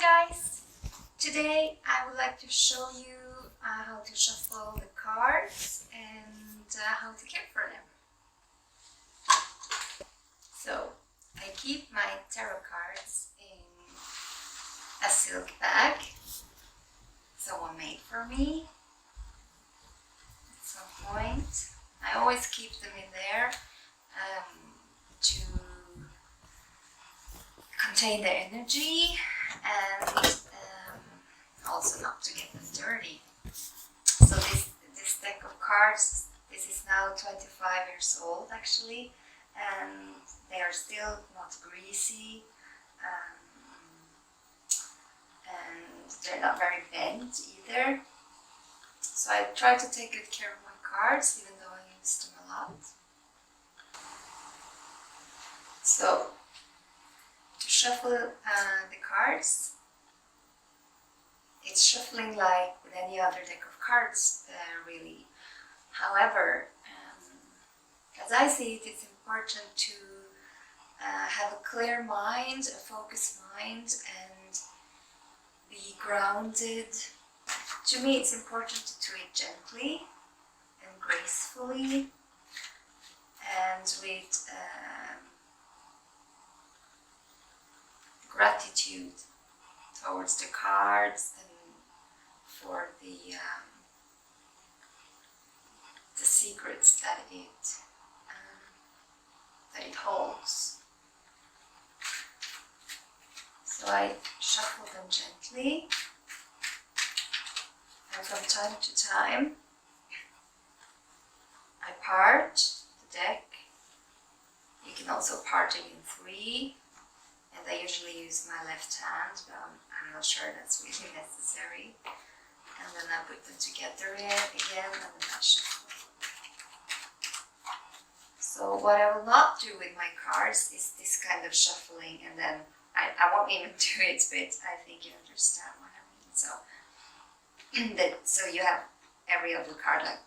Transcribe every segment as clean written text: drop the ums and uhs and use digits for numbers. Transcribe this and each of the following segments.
Hi guys! Today I would like to show you how to shuffle the cards and how to care for them. So I keep my tarot cards in a silk bag someone made for me at some point. I always keep them in there to contain their energy and also not to get them dirty. So this deck of cards, this is now 25 years old actually, and they are still not greasy, and they're not very bent either. So I try to take good care of my cards, even though I use them a lot. So to shuffle the cards, it's shuffling like with any other deck of cards, really. However, as I see it, it's important to have a clear mind, a focused mind, and be grounded. To me, it's important to do it gently and gracefully, and with gratitude towards the cards and for the secrets that it holds. So I shuffle them gently, and from time to time I part the deck. You can also part it in three, and I usually use my left hand, but I'm not sure that's really necessary. And then I put them together again, and then I shuffle. So what I will not do with my cards is this kind of shuffling, and then I won't even do it, but I think you understand what I mean. So you have every other card like,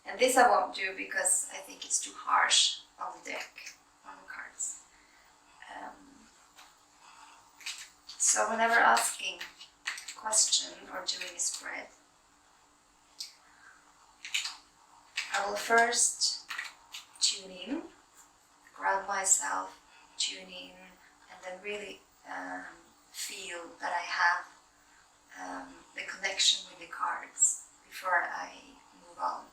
and this I won't do because I think it's too harsh on the deck, on the cards. So whenever asking a question or doing a spread, I will first tune in, ground myself, tune in, and then really feel that I have the connection with the cards before I move on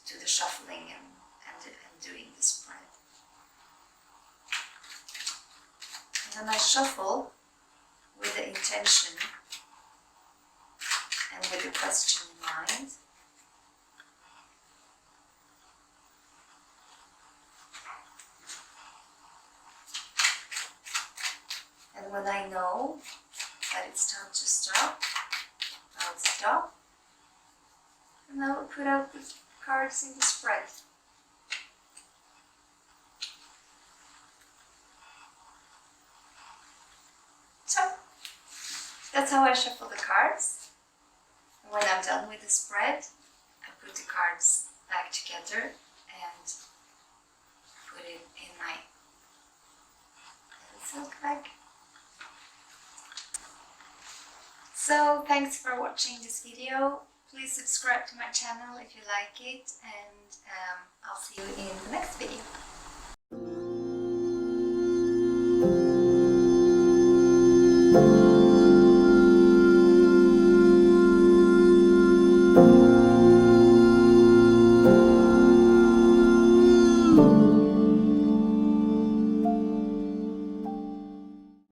to the shuffling and doing the spread. And then I shuffle with the intention and with the question in mind. And when I know that it's time to stop, I'll stop, and I will put out the cards in the spread. So that's how I shuffle the cards. And when I'm done with the spread, I put the cards back together and put it in my little silk bag. So thanks for watching this video. Please subscribe to my channel if you like it, and I'll see you in the next video.